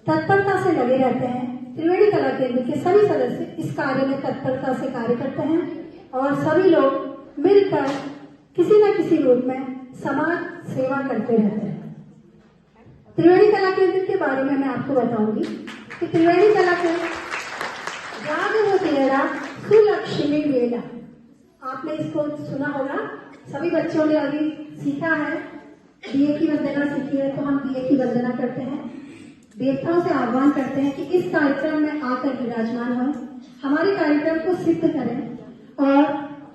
तत्परता से लगे रहते हैं। त्रिवेणी कला केंद्र के सभी सदस्य इस कार्य में तत्परता से कार्य करते हैं और सभी लोग मिलकर किसी न किसी रूप में समाज सेवा करते रहते हैं। त्रिवेणी कला केंद्र के बारे में मैं आपको बताऊंगी कि त्रिवेणी कला केंद्र जागवतेरा सुलक्ष्मी वेला, आपने इसको सुना होगा। सभी बच्चों ने अभी सीखा है, दिए की वंदना सीखी है, तो हम दिए की वंदना करते हैं, देवताओं से आह्वान करते हैं कि इस कार्यक्रम में आकर विराजमान हो, हमारे कार्यक्रम को सिद्ध करें और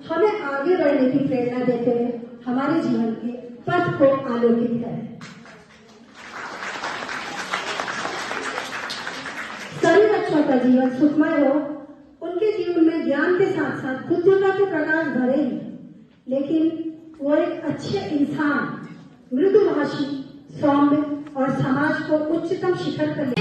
हमें आगे बढ़ने की प्रेरणा देते हुए हमारे जीवन के पथ को आलोकित करें। सभी बच्चों का जीवन सुखमय हो, उनके जीवन में ज्ञान के साथ साथ बुद्धिमत्ता के प्रकाश भरे ही, लेकिन वो एक अच्छे इंसान, मृदुभाषी, सौम्य और समाज को उच्चतम शिखर पर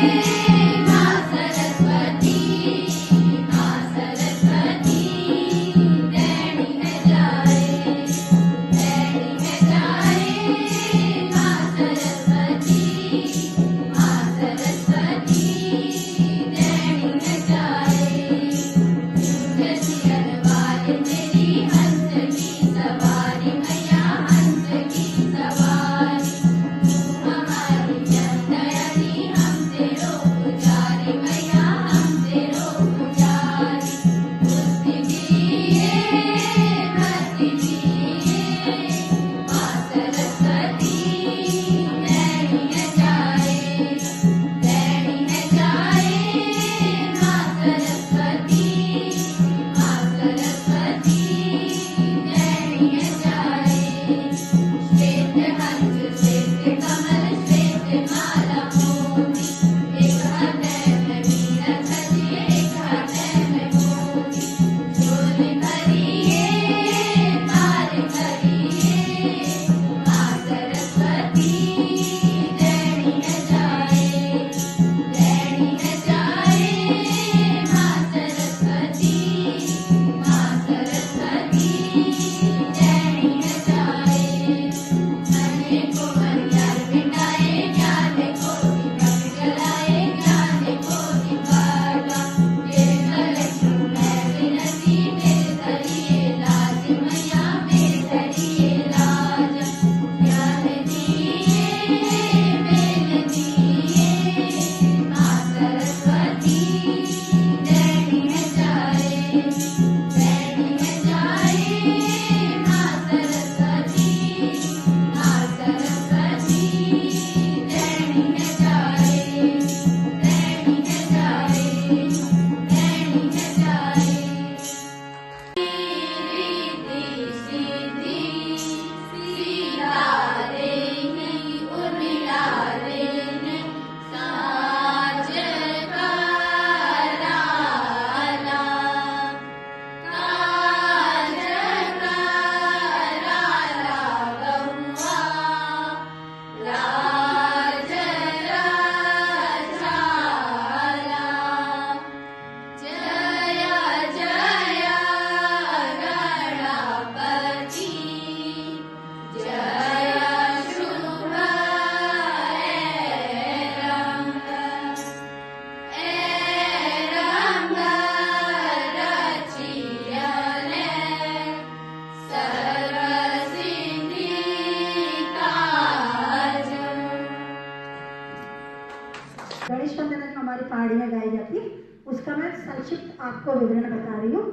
गणेश वंदना जो हमारी पहाड़ी में गाई जाती है, उसका मैं संक्षिप्त आपको विवरण बता रही हूँ।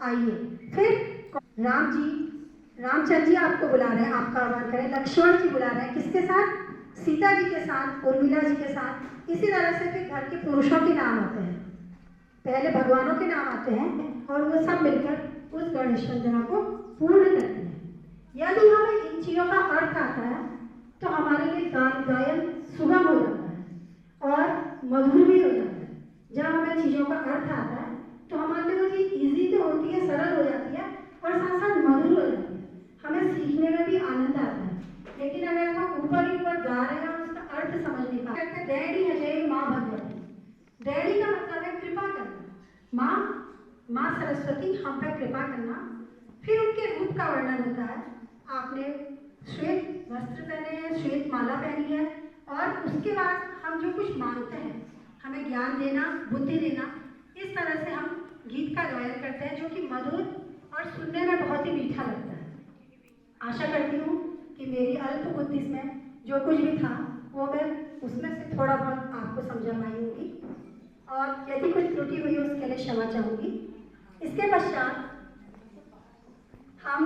आइए फिर रामचंद्र जी आपको बुला रहे हैं, आपका आह्वान करें। लक्ष्मण जी बुला रहे हैं, किसके साथ? सीता जी के साथ, उर्मिला जी के साथ। इसी तरह से फिर घर के पुरुषों के नाम आते हैं, पहले भगवानों के नाम आते हैं और वो सब मिलकर उस गणेश वंदना को पूर्ण करते हैं। यदि हमें इन चीजों का अर्थ आता है तो हमारे लिए गायन सुगम हो जाता है और मधुर भी हो जाता है। जब हमें चीजों का अर्थ आता है तो हमारे लिए वो चीज ईजी तो होती है, सरल हो जाती है और साथ साथ मधुर हो जाती है, हमें सीखने में भी आनंद आता है। लेकिन अगर हम ऊपर ही ऊपर गा रहे हैं और उसका अर्थ समझ नहीं पा रहे, डैडी है जय माँ भगवती। डैडी का मतलब है कृपा करना, माँ सरस्वती हम पर कृपा करना। फिर उनके रूप का वर्णन होता है। आपने श्वेत वस्त्र पहने हैं, श्वेत माला पहनी है और उसके बाद हम जो कुछ मांगते हैं, हमें ज्ञान देना, बुद्धि देना, इस तरह से हम गीत का गायन करते हैं जो कि मधुर और सुनने में बहुत ही मीठा लगता है। आशा करती हूँ कि मेरी अल्प बुद्धि में जो कुछ भी था वो मैं उसमें से थोड़ा बहुत आपको समझा पाई होंगी, और यदि कुछ त्रुटि हुई उसके लिए क्षमा चाहूँगी। इसके पश्चात हम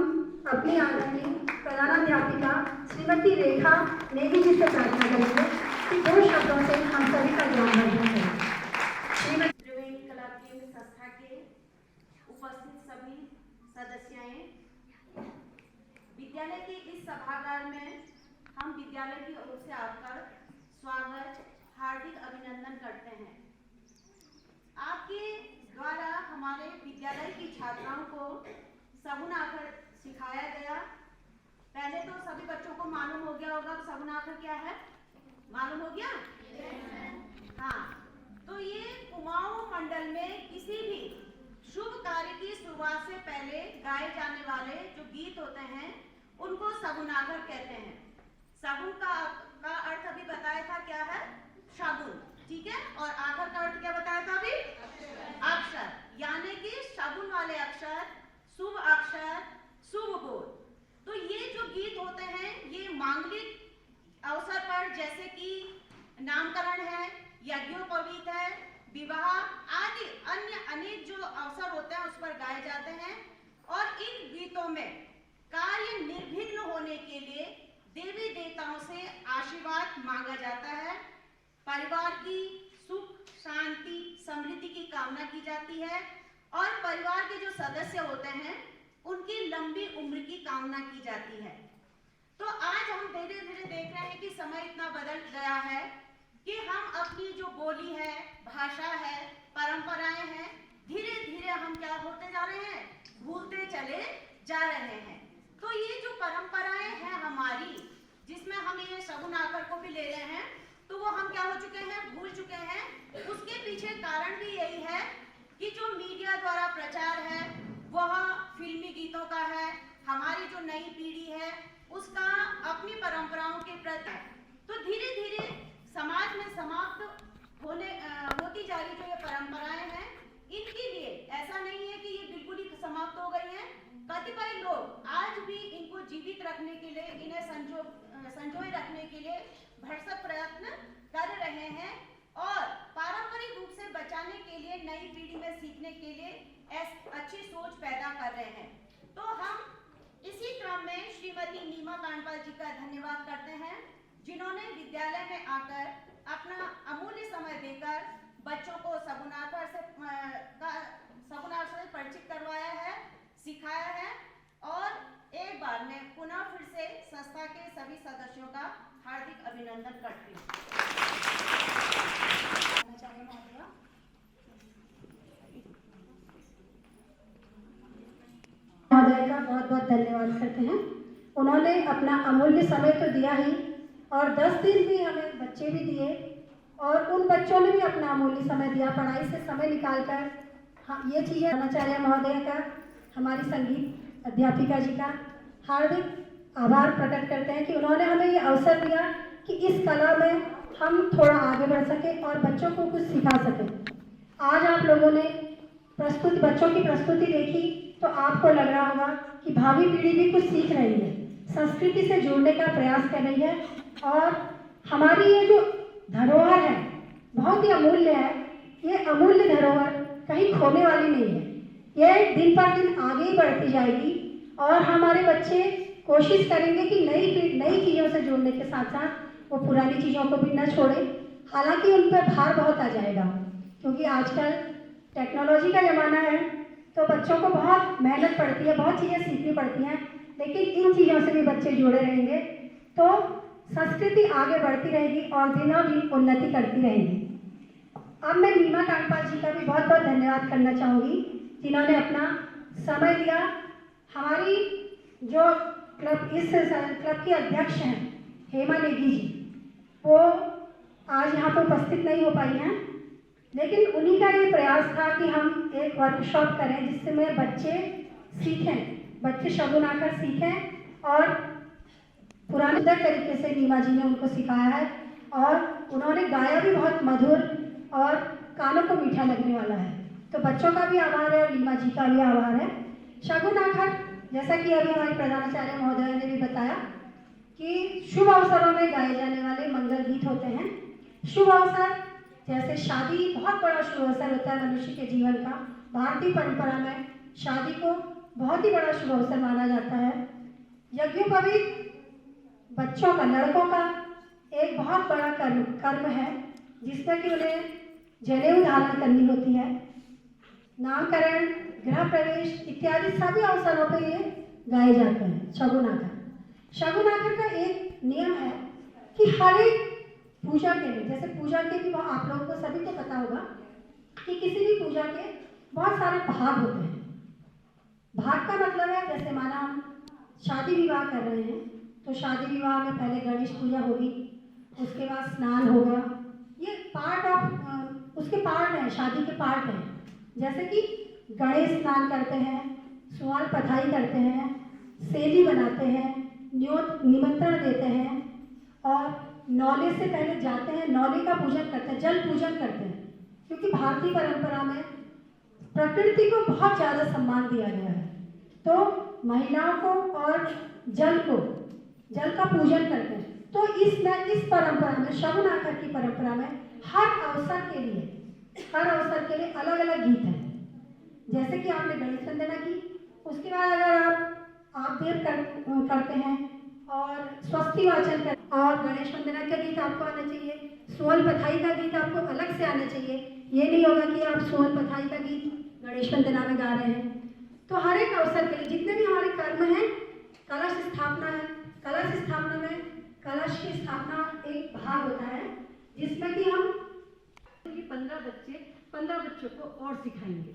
अपनी आदरणीय प्रधानाध्यापिका श्रीमती रेखा नेगी जी से प्रार्थना करेंगे कि 2 शब्दों से हम सभी का ज्ञानवर्धन करें। त्रिवेणी कला केंद्र संस्था के उपस्थित सभी सदस्याएं, विद्यालय के इस सभागार में हम विद्यालय की ओर से आपका स्वागत, हार्दिक अभिनंदन करते हैं। आपके द्वारा हमारे विद्यालय की छात्राओं को सगुन आखर सिखाया गया। पहले तो सभी बच्चों को मालूम हो गया होगा सगुन आखर क्या है, मालूम हो गया? हाँ, तो ये कुमाऊं मंडल में किसी भी शुभ कार्य की शुरुआत से पहले गाए जाने वाले जो गीत होते हैं उनको सगुन आखर कहते हैं। सगुन का अर्थ अभी बताया था, क्या है? शगुन, ठीक है। और आखर का अर्थ क्या बताया था अभी? अक्षर, यानी कि शगुन वाले अक्षर, शुभ अक्षर, शुभ बोल। तो ये जो गीत होते हैं ये मांगलिक अवसर पर, जैसे कि नामकरण है, यज्ञोपवीत है, विवाह आदि अन्य अनेक जो अवसर होते हैं उस पर गाए जाते हैं। और इन गीतों में कार्य निर्विघ्न होने के लिए देवी देवताओं से आशीर्वाद मांगा जाता है, परिवार की सुख शांति समृद्धि की कामना की जाती है, और परिवार के जो सदस्य होते हैं उनकी लंबी उम्र की कामना की जाती है। तो आज हम धीरे धीरे देख रहे हैं कि समय इतना बदल गया है कि हम अपनी जो बोली है, भाषा है, परंपराएं हैं, धीरे धीरे हम क्या होते जा रहे हैं, भूलते चले जा रहे हैं। तो ये जो परंपराएं हैं हमारी, जिसमें हम ये सगुन आखर को भी ले रहे हैं, तो वो हम क्या हो चुके हैं, भूल चुके हैं। उसके पीछे कारण भी यही है कि जो मीडिया द्वारा प्रचार है वह फिल्मी गीतों का है, हमारी जो नई पीढ़ी है उसका अपनी परंपराओं के प्रति, तो धीरे धीरे समाज में समाप्त होती जा रही जो ये परंपराएं हैं, इनके लिए ऐसा नहीं है कि ये बिल्कुल ही समाप्त हो गई हैं। कतिपय लोग आज भी इनको जीवित रखने के लिए, इन्हें संजोए रखने के लिए भरसक प्रयत्न कर रहे हैं, और पारंपरिक रूप से बचाने के लिए, नई पीढ़ी में सीखने के लिए अच्छी सोच पैदा कर रहे हैं। तो हम इसी क्रम में श्रीमती नीमा कांडपाल जी का धन्यवाद करते हैं, जिन्होंने विद्यालय में आकर अपना अमूल्य समय देकर बच्चों को सगुन आखर से परिचित करवाया है, सिखाया है। और एक बार मैं पुनः फिर से संस्था के सभी सदस्यों का हार्दिक अभिनंदन करती हूँ। महोदय का बहुत बहुत धन्यवाद करते हैं। उन्होंने अपना अमूल्य समय तो दिया ही, और 10 दिन भी हमें बच्चे भी दिए, और उन बच्चों ने भी अपना अमूल्य समय दिया, पढ़ाई से समय निकालकर। हाँ, ये चीज़ें आचार्य महोदय का, हमारी संगीत अध्यापिका जी का हार्दिक आभार प्रकट करते हैं कि उन्होंने हमें ये अवसर दिया कि इस कला में हम थोड़ा आगे बढ़ सकें और बच्चों को कुछ सिखा सकें। आज आप लोगों ने बच्चों की प्रस्तुति देखी तो आपको लग रहा होगा कि भावी पीढ़ी भी कुछ सीख रही है, संस्कृति से जुड़ने का प्रयास कर रही है, और हमारी ये जो धरोहर है बहुत ही अमूल्य है। ये अमूल्य धरोहर कहीं खोने वाली नहीं है, ये दिन पर दिन आगे ही बढ़ती जाएगी, और हमारे बच्चे कोशिश करेंगे कि नई चीज़ों से जुड़ने के साथ साथ वो पुरानी चीज़ों को भी न छोड़ें। हालांकि उन पर भार बहुत आ जाएगा, क्योंकि आजकल टेक्नोलॉजी का ज़माना है, तो बच्चों को बहुत मेहनत पड़ती है, बहुत चीज़ें सीखनी पड़ती हैं, लेकिन इन चीज़ों से भी बच्चे जुड़े रहेंगे तो संस्कृति आगे बढ़ती रहेगी और दिनों दिन उन्नति करती रहेगी। अब मैं नीमा कांडपाल जी का भी बहुत बहुत धन्यवाद करना चाहूँगी, जिन्होंने अपना समय दिया। हमारी जो इस क्लब की अध्यक्ष हैं हेमा नेगी जी, वो आज यहाँ पर उपस्थित नहीं हो पाई हैं, लेकिन उन्हीं का ये प्रयास था कि हम एक वर्कशॉप करें जिसमें बच्चे सीखें, बच्चे शगुन आखर सीखें, और पुराने तरीके से नीमा जी ने उनको सिखाया है। और उन्होंने गाया भी बहुत मधुर और कानों को मीठा लगने वाला है। तो बच्चों का भी आभार है और लीमा जी का भी आभार है। शगुन आखर, जैसा कि अभी हमारे प्रधानाचार्य महोदय ने भी बताया कि शुभ अवसरों में गाए जाने वाले मंगल गीत होते हैं। शुभ अवसर जैसे शादी बहुत बड़ा शुभ अवसर होता है मनुष्य के जीवन का। भारतीय परंपरा में शादी को बहुत ही बड़ा शुभ अवसर माना जाता है। यज्ञोपवीत बच्चों का, लड़कों का एक बहुत बड़ा कर्म है जिसमें कि उन्हें जनेऊ धारण करनी होती है। नामकरण, गृह प्रवेश इत्यादि सभी अवसरों पर ये गाए जाते हैं शगुन आखर। शगुन आखर का एक नियम है कि हर एक पूजा के लिए, जैसे पूजा के भी आप लोगों को सभी को पता होगा कि किसी भी पूजा के बहुत सारे भाग होते हैं। भाग का मतलब है, जैसे माना हम शादी विवाह कर रहे हैं तो शादी विवाह में पहले गणेश पूजा होगी, उसके बाद स्नान होगा। ये पार्ट ऑफ उसके पार्ट हैं, शादी के पार्ट हैं। जैसे कि गणेश स्नान करते हैं, सुहाल पथाई करते हैं, सेली बनाते हैं, निमंत्रण देते हैं और नौले से पहले जाते हैं, नौले का पूजन करते हैं, जल पूजन करते हैं। क्योंकि भारतीय परंपरा में प्रकृति को बहुत ज़्यादा सम्मान दिया गया है, तो महिलाओं को और जल का पूजन करते हैं। तो इस परंपरा में, शगुन आखर की परंपरा में हर अवसर के लिए अलग अलग गीत हैं। जैसे कि आपने गणेश वंदना की, उसके बाद अगर आप देव करते हैं और स्वस्ति वाचन करते हैं और गणेश वंदना का गीत आपको आना चाहिए, सुअल पथाई का गीत आपको अलग से आना चाहिए। ये नहीं होगा कि आप सुअल पथाई का गीत गणेश वंदना में गा रहे हैं। तो हर एक अवसर के लिए जितने भी हमारे कर्म हैं, कलश स्थापना है, कलश स्थापना में कलश की स्थापना एक भाग होता है जिसमें कि हम ये 15 बच्चों को और सिखाएंगे।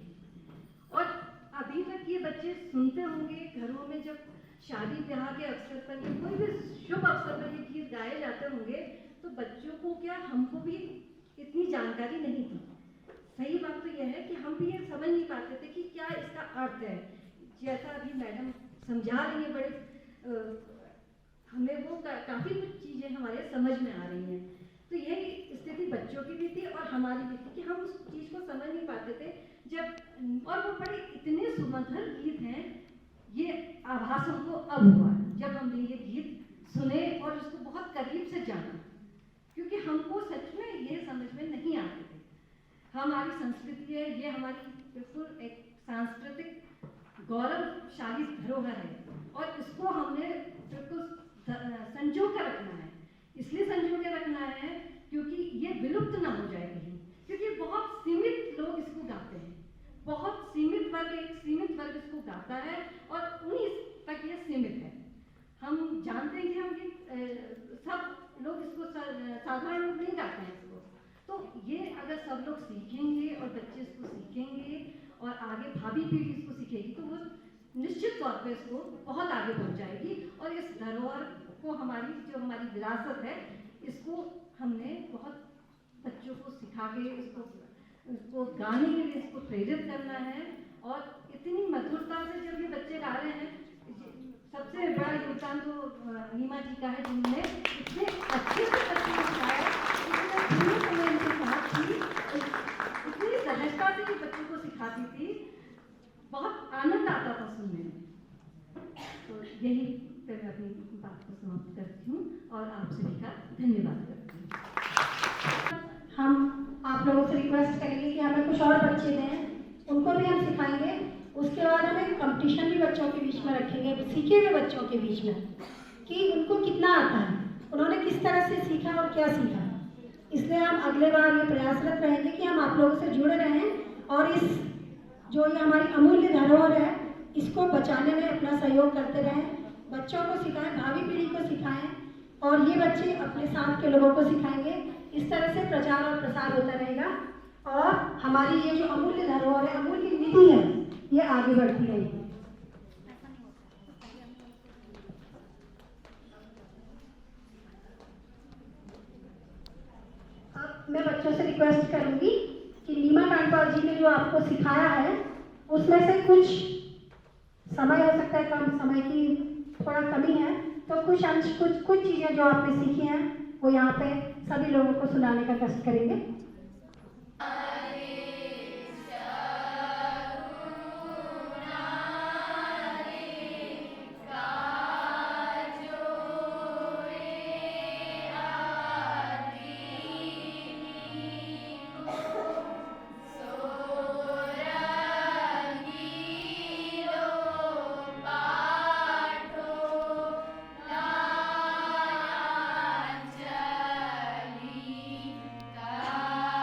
और अभी तक ये बच्चे सुनते होंगे घरों में, जब शादी ब्याह के अवसर पर या कोई भी शुभ अवसर पर ये गीत गाए जाते होंगे, तो बच्चों को क्या, हमको भी इतनी जानकारी नहीं थी। सही बात तो यह है कि हम भी ये समझ नहीं पाते थे कि क्या इसका अर्थ है। जैसा अभी मैडम समझा रही है, बड़े हमें वो काफ़ी कुछ चीज़ें हमारे समझ में आ रही हैं। तो यही स्थिति बच्चों की भी थी और हमारी भी थी कि हम उस चीज़ को समझ नहीं पाते थे। जब और वो बड़े इतने सुमधुर गीत हैं, ये आभास हमको अब हुआ जब हमने ये गीत सुने और उसको बहुत करीब से जाना, क्योंकि हमको सच में ये समझ में नहीं आते थे। हमारी संस्कृति है, ये हमारी बिल्कुल एक सांस्कृतिक गौरवशाली धरोहर है और इसको हमने बिल्कुल संजो कर रखना है। इसलिए संजो के रखना है क्योंकि ये विलुप्त ना हो जाए कहीं, क्योंकि बहुत सीमित लोग इसको गाते हैं, बहुत सीमित वर्ग, एक सीमित वर्ग इसको गाता है और उन्हीं तक ये सीमित है। हम जानते हैं कि हम ये सब लोग इसको साधारण लोग नहीं गाते हैं इसको। तो ये अगर सब लोग सीखेंगे और बच्चे इसको सीखेंगे और आगे भावी पीढ़ी इसको सीखेगी, तो वो निश्चित तौर पे इसको बहुत आगे पहुंच जाएगी। और इस धरोहर को, हमारी विरासत है, इसको हमने बहुत बच्चों को सिखा के इसको गाने के लिए इसको प्रेरित करना है। और इतनी मधुरता से जब ये बच्चे गा रहे हैं, सबसे बड़ा योगदान तो नीमा जी का है, जिन्होंने इतने अच्छे से बच्चों को सिखाया, इतने धीमे समय इनके साथ थी, इतनी सहजता से ये बच्चों को सिखाती थी, बहुत आनंद आता था सुनने में। तो यही मैं अपनी बात को समाप्त करती हूँ और आप सभी का धन्यवाद करती हूँ। हम आप लोगों से रिक्वेस्ट करेंगे कि हमें कुछ और बच्चे दें, उनको भी हम सिखाएंगे। उसके बाद हम एक कंपटीशन भी बच्चों के बीच में रखेंगे, सीखे हुए बच्चों के बीच में, कि उनको कितना आता है, उन्होंने किस तरह से सीखा और क्या सीखा। इसलिए हम अगले बार ये प्रयासरत रहेंगे कि हम आप लोगों से जुड़े रहें और इस जो ये हमारी अमूल्य धरोहर है, इसको बचाने में अपना सहयोग करते रहें, बच्चों को सिखाएं, भावी पीढ़ी को सिखाएं और ये बच्चे अपने साथ के लोगों को सिखाएंगे। इस तरह से प्रचार और प्रसार होता रहेगा और हमारी ये जो अमूल्य धरोहर है, अमूल्य निधि है, ये आगे बढ़ती रहेगी। अब मैं बच्चों से रिक्वेस्ट करूंगी कि नीमा कांडपाल जी ने जो आपको सिखाया है, उसमें से कुछ समय हो सकता है, कम समय की थोड़ा कमी है, तो कुछ चीज़ें जो आपने सीखी हैं वो यहाँ पे सभी लोगों को सुनाने का कष्ट करेंगे। चली का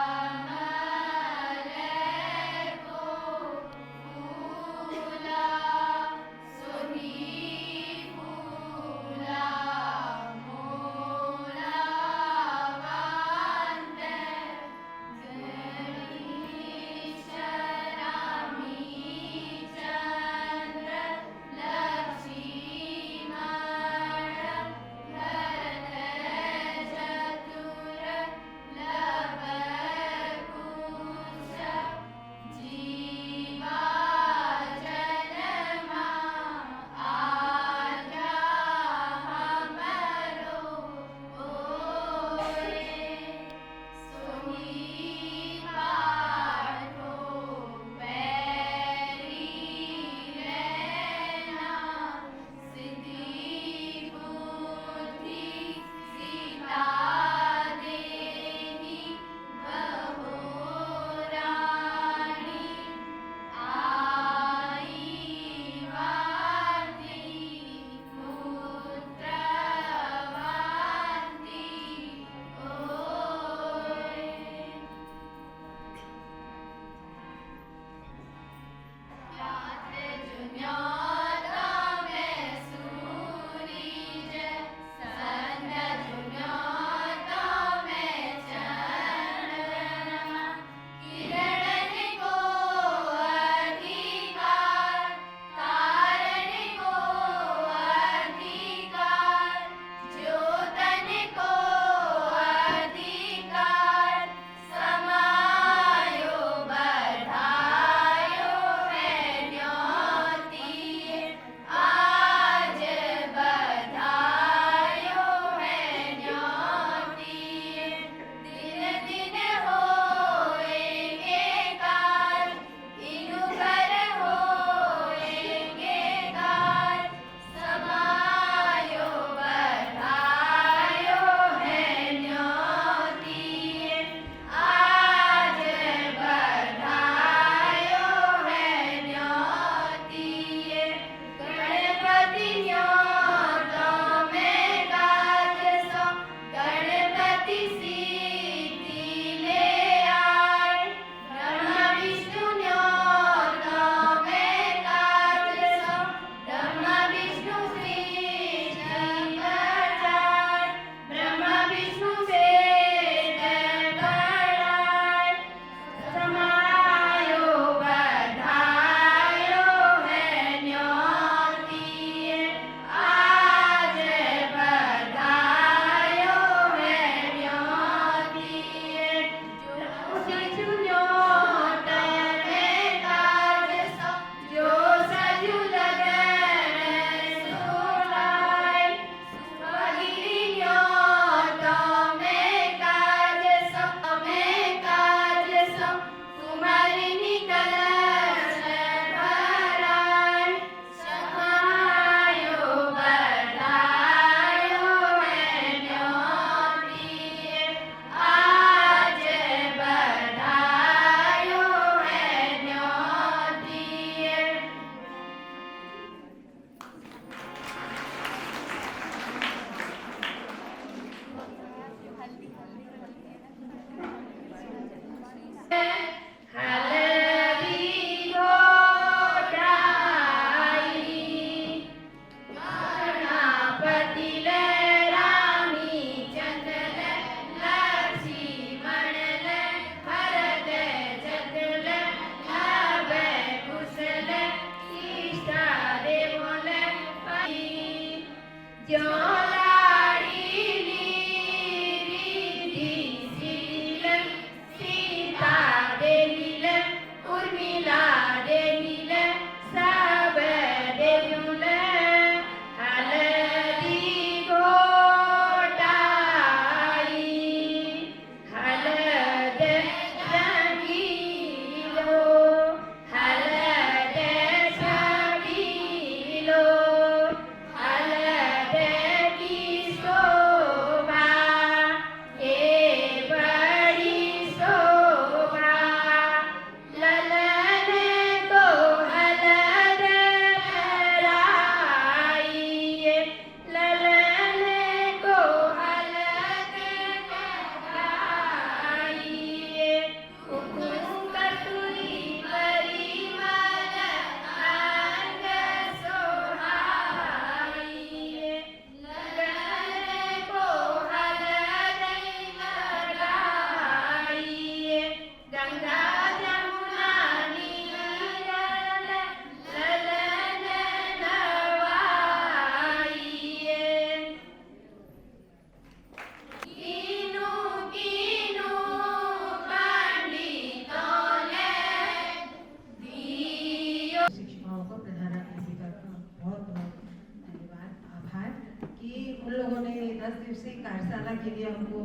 से कार्यशाला के लिए हमको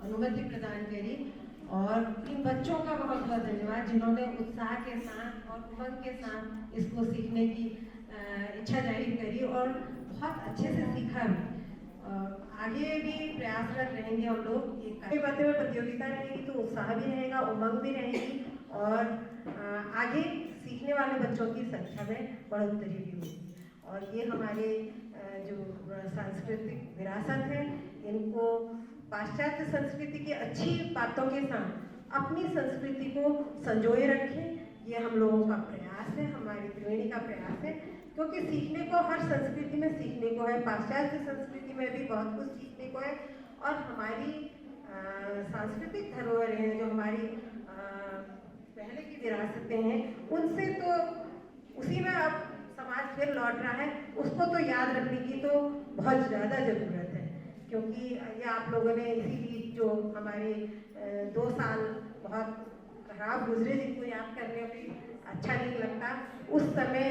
अनुमति प्रदान करी, और इन बच्चों का बहुत बहुत धन्यवाद जिन्होंने उत्साह के साथ और उमंग के साथ इसको सीखने की इच्छा जाहिर करी और बहुत अच्छे से सीखा भी। आगे भी प्रयासरत रहेंगे हम लोग। ये बातें में प्रतियोगिता रहेगी तो उत्साह भी रहेगा, उमंग भी रहेगी, और आगे सीखने वाले बच्चों की संख्या में बढ़ोतरी भी होगी। और ये हमारे जो सांस्कृतिक विरासत है, इनको पाश्चात्य संस्कृति की अच्छी बातों के साथ अपनी संस्कृति को संजोए रखें, ये हम लोगों का प्रयास है, हमारी त्रिवेणी का प्रयास है। क्योंकि सीखने को हर संस्कृति में सीखने को है, पाश्चात्य संस्कृति में भी बहुत कुछ सीखने को है, और हमारी सांस्कृतिक धरोहर हैं, जो हमारी पहले की विरासतें हैं, उनसे तो उसी में अब समाज फिर लौट रहा है, उसको तो याद रखने की तो बहुत ज़्यादा ज़रूरत है। क्योंकि ये आप लोगों ने इसीलिए जो हमारे 2 साल बहुत खराब गुजरे, जिनको याद करने में अच्छा नहीं लगता, उस समय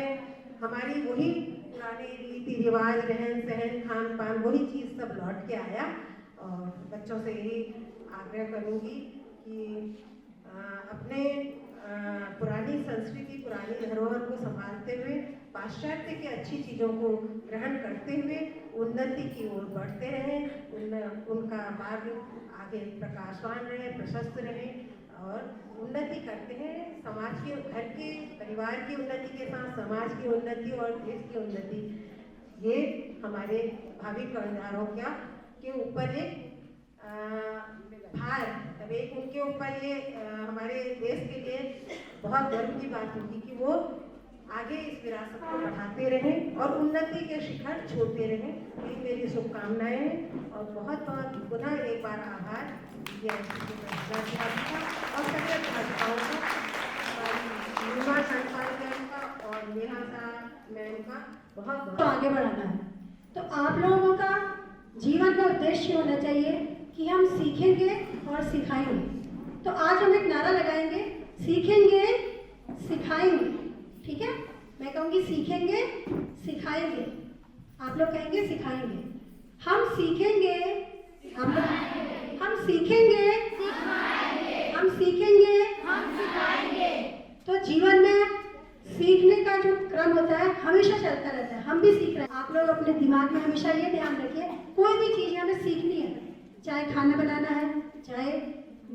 हमारी वही पुराने रीति रिवाज, रहन सहन, खान पान, वही चीज़ सब लौट के आया। और बच्चों से यही आग्रह करूँगी कि अपने पुरानी संस्कृति, पुरानी धरोहर को संभालते हुए, पाश्चात्य की अच्छी चीज़ों को ग्रहण करते हुए उन्नति की ओर बढ़ते रहें, उनका मार्ग आगे प्रकाशवान रहे, प्रशस्त रहे, और उन्नति करते हैं। समाज के, घर के, परिवार की उन्नति के साथ समाज की उन्नति और देश की उन्नति, ये हमारे भावी कर्णधारों के ऊपर एक भार, अब एक उनके ऊपर ये हमारे देश के लिए बहुत गर्व की बात होगी कि वो आगे इस विरासत को बढ़ाते रहें और उन्नति के शिखर छूते रहें। ये मेरी शुभकामनाएं हैं, और बहुत बहुत पुनः एक बार आभार और सभी भाजपाओं का और नेहा मैम का बहुत तो आगे बढ़ाना है। तो आप लोगों का जीवन का उद्देश्य होना चाहिए कि हम सीखेंगे और सिखाएंगे। तो आज हम एक नारा लगाएंगे, सीखेंगे सिखाएंगे। ठीक है, मैं कहूँगी सीखेंगे सिखाएंगे, आप लोग कहेंगे सिखाएंगे। हम सीखेंगे, हम सीखेंगे, हम सीखेंगे, हम सिखाएंगे। तो जीवन में सीखने का जो क्रम होता है हमेशा चलता रहता है, हम भी सीख रहे हैं। आप लोग अपने दिमाग में हमेशा ये ध्यान रखिए, कोई भी चीज़ हमें सीखनी है, चाहे खाना बनाना है, चाहे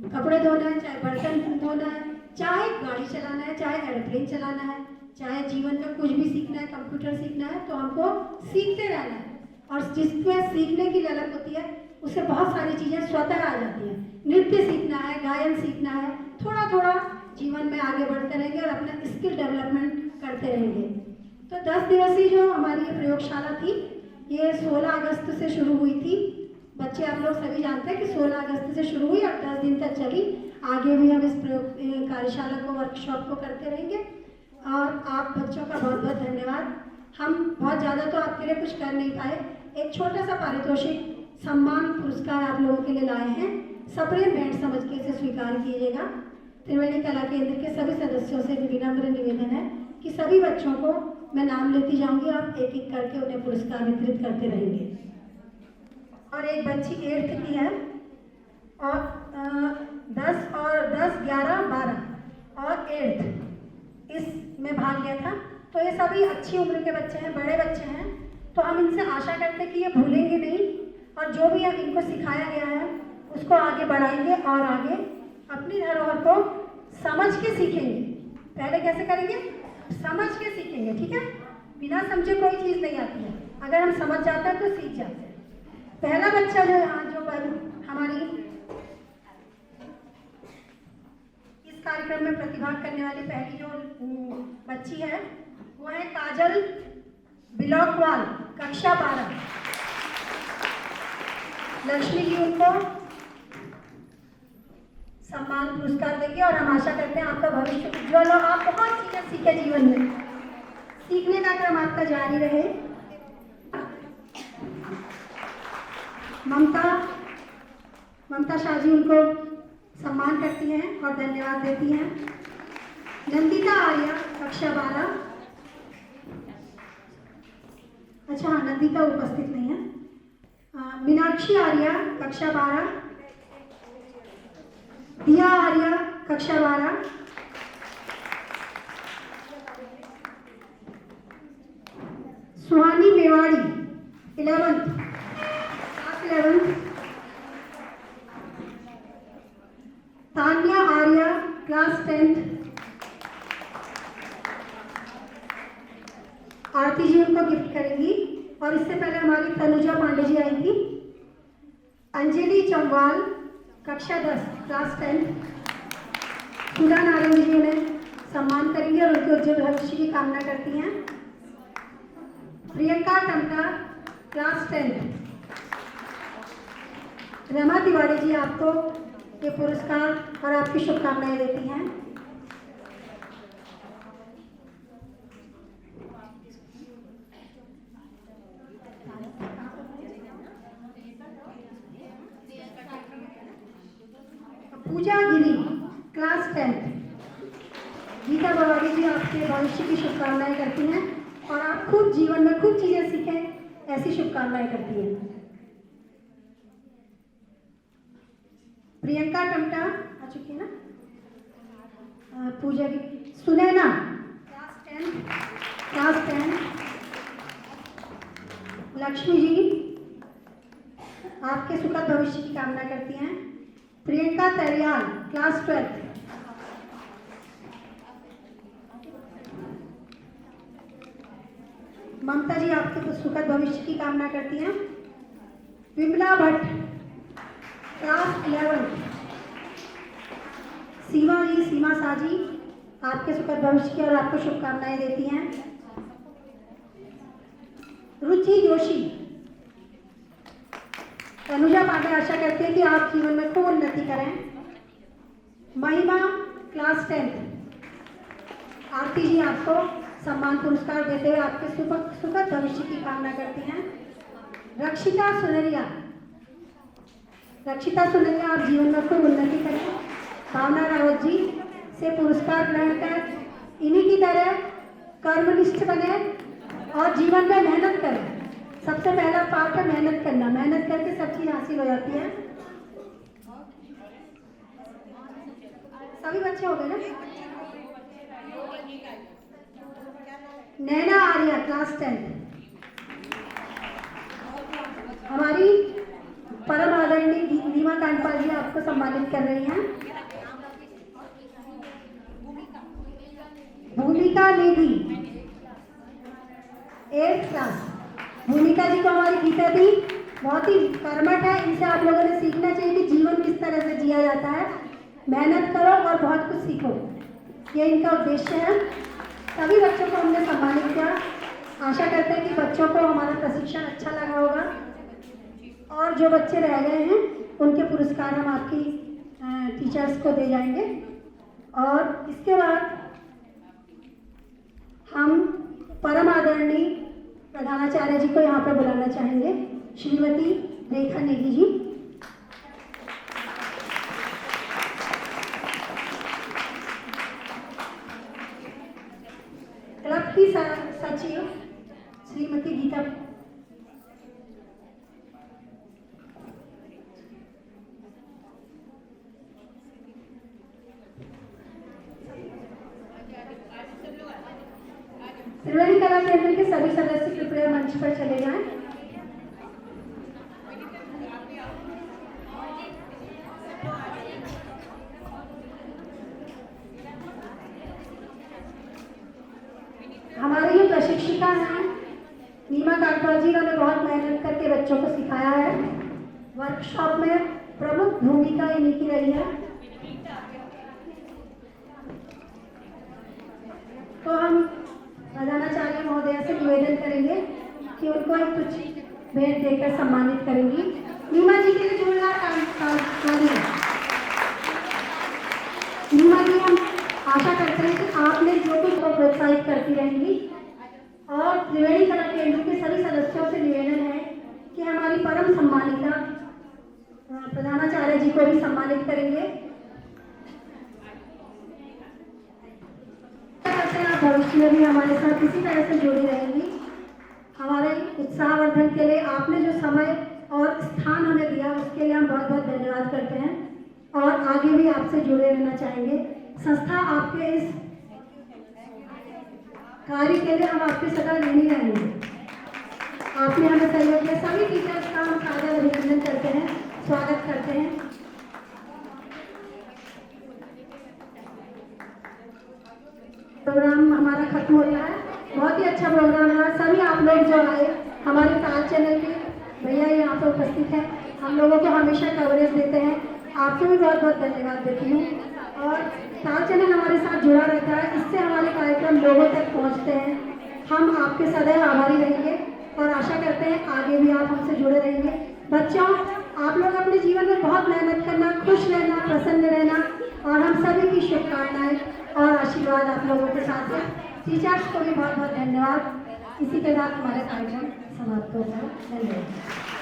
कपड़े धोना है, चाहे बर्तन धोना है, चाहे गाड़ी चलाना है, चाहे एरोप्लेन चलाना है, चाहे जीवन में कुछ भी सीखना है, कंप्यूटर सीखना है, तो हमको सीखते रहना है। और जिसमें सीखने की ललक होती है उससे बहुत सारी चीज़ें स्वतः आ जाती हैं। नृत्य सीखना है, गायन सीखना है, थोड़ा थोड़ा जीवन में आगे बढ़ते रहेंगे और अपना स्किल डेवलपमेंट करते रहेंगे। तो 10 दिवसीय जो हमारी ये प्रयोगशाला थी, ये 16 अगस्त से शुरू हुई थी। बच्चे आप लोग सभी जानते हैं कि 16 अगस्त से शुरू हुई और 10 दिन तक चली। आगे भी हम इस प्रयोग कार्यशाला को, वर्कशॉप को करते रहेंगे। और आप बच्चों का बहुत बहुत धन्यवाद। हम बहुत ज़्यादा तो आपके लिए कुछ कर नहीं पाए, एक छोटा सा पारितोषिक सम्मान पुरस्कार आप लोगों के लिए लाए हैं। सप्रेम भेंट समझ के इसे स्वीकार कीजिएगा। त्रिवेणी कला केंद्र के सभी सदस्यों से विनम्र निवेदन है कि सभी बच्चों को मैं नाम लेती जाऊंगी, आप एक एक करके उन्हें पुरस्कार वितरित करते रहेंगे। और एक बच्ची 8th की है, और 10 और 10, 11, 12 और 8th इसमें भाग लिया था। तो ये सभी अच्छी उम्र के बच्चे हैं, बड़े बच्चे हैं। तो हम इनसे आशा करते हैं कि ये भूलेंगे नहीं, और जो भी इनको सिखाया गया है उसको आगे बढ़ाएंगे और आगे अपनी धरोहर को समझ के सीखेंगे। पहले कैसे करेंगे? समझ के सीखेंगे। ठीक है, बिना समझे कोई चीज़ नहीं आती है, अगर हम समझ जाते हैं तो सीख जाते हैं। पहला बच्चा जो यहाँ जो हमारी इस कार्यक्रम में प्रतिभाग करने वाली पहली जो बच्ची है वो है काजल बिलौकवाल, कक्षा 12। लक्ष्मी जी उनको सम्मान पुरस्कार देंगे और हम आशा करते हैं आपका भविष्य उज्ज्वल हो, आप बहुत चीजें सीखे जीवन में, सीखने का क्रम आपका जारी रहे। ममता शाह जी उनको सम्मान करती हैं और धन्यवाद देती हैं। नंदिता आर्या, कक्षा 12। अच्छा हाँ, नंदिता उपस्थित नहीं है। मीनाक्षी आर्या कक्षा 12, दिया आर्या कक्षा 12, Suhani Mewari 11th, class 11th, Tanya Arya class 10th, Aarti ji उनको गिफ्ट करेंगी। और इससे पहले हमारी तनुजा पांडे जी आई थी। अंजलि चौवाल कक्षा 10 क्लास 10, सुधा नारंग जी उन्हें सम्मान करेंगी और उनके उज्जवल भविष्य की कामना करती हैं। प्रियंका टमटा क्लास 10, रमा तिवारी जी आपको ये पुरस्कार और आपकी शुभकामनाएं देती हैं। पूजा गिरी क्लास 10, गीता बवाड़ी जी आपके भविष्य की शुभकामनाएं करती हैं और आप खूब जीवन में खूब चीजें सीखें, ऐसी शुभकामनाएं करती हैं। प्रियंका टमटा आ चुकी है ना। पूजा गिरी, सुनैना क्लास 10, लक्ष्मी जी आपके सुखद भविष्य की कामना करती हैं। प्रियंका तरियाल क्लास 12, ममता जी आपके सुखद भविष्य की कामना करती हैं। विमला भट्ट क्लास 11, सीमा साजी आपके सुखद भविष्य की और आपको शुभकामनाएं देती हैं। रुचि जोशी, तनुजा पांडे आशा करती है कि आप जीवन में खूब उन्नति करें। महिमा क्लास 10, आरती जी आपको सम्मान पुरस्कार देते हुए आपके सुखद भविष्य की कामना करती हैं। रक्षिता सुनरिया आप जीवन में खूब उन्नति करें। भावना रावत जी से पुरस्कार ग्रहण कर इन्हीं की तरह कर्मनिष्ठ बने और जीवन में मेहनत करें। सबसे पहला पार्ट है मेहनत करना, मेहनत करके सब चीज हासिल हो जाती है। सभी बच्चे हो गए ना। नैना आर्या क्लास 10, हमारी परम आदरणीय नीमा कांडपाल जी आपको सम्मानित कर रही हैं। भूमिका नेगी 8th क्लास, भूमिका जी को हमारी गीता दी बहुत ही कर्मठ है। इनसे आप लोगों ने सीखना चाहिए कि जीवन किस तरह से जिया जाता है। मेहनत करो और बहुत कुछ सीखो, ये इनका उद्देश्य है। सभी बच्चों को हमने सम्मानित किया। आशा करते हैं कि बच्चों को हमारा प्रशिक्षण अच्छा लगा होगा और जो बच्चे रह गए हैं उनके पुरस्कार हम आपकी टीचर्स को दे जाएंगे। और इसके बाद हम परम आदरणीय प्रधानाचार्य जी को यहाँ पर बुलाना चाहेंगे, श्रीमती रेखा नेगी जी। क्लब की सचिव श्रीमती गीता, त्रिवेणी कला केंद्र के सभी सदस्य कृपया मंच पर चले जाएं। हमारी जो प्रशिक्षिका हैं नीमा कांडपाल जी, उन्होंने बहुत मेहनत करके बच्चों को सिखाया है। वर्कशॉप में प्रमुख भूमिका इन्हीं की रही है। तो हम प्रधानाचार्य महोदय से निवेदन करेंगे कि उनको एक कुछ भेंट देकर सम्मानित करेंगी। नीमा जी के लिए जोरदार ताली। नीमा जी, हम आशा करते हैं कि आपने जो कुछ को प्रोत्साहित करती रहेंगी। और त्रिवेणी कला केंद्र के सभी सदस्यों से निवेदन है कि हमारी परम सम्मानिता प्रधानाचार्य जी को भी सम्मानित करेंगे। भविष्य में भी हमारे साथ इसी तरह से जुड़ी रहेंगी। हमारे उत्साहवर्धन के लिए आपने जो समय और स्थान हमें दिया, उसके लिए हम बहुत बहुत धन्यवाद करते हैं और आगे भी आपसे जुड़े रहना चाहेंगे। संस्था आपके इस कार्य के लिए हम आपके सदा ऋणी रहेंगे। आपने हमें सहयोग किया। सभी टीचर्स का हम सादर अभिनंदन करते हैं, स्वागत करते हैं। प्रोग्राम हमारा खत्म हो गया है। बहुत ही अच्छा प्रोग्राम रहा। सभी आप लोग जो आए, हमारे ताल चैनल के भैया यहाँ पर उपस्थित हैं, हम लोगों को हमेशा कवरेज देते हैं। आपको भी बहुत बहुत धन्यवाद देती हूँ। और ताल चैनल हमारे साथ जुड़ा रहता है, इससे हमारे कार्यक्रम लोगों तक पहुँचते हैं। हम आपके सदैव आभारी रहेंगे और आशा करते हैं आगे भी आप हमसे जुड़े रहेंगे। बच्चों, आप लोग अपने जीवन में बहुत मेहनत करना, खुश रहना, प्रसन्न रहना और हम सभी की शुभकामनाएं और आशीर्वाद आप लोगों के साथ है। टीचर्स को भी बहुत बहुत धन्यवाद। इसी के साथ हमारे कार्यक्रम समाप्त होता है। धन्यवाद।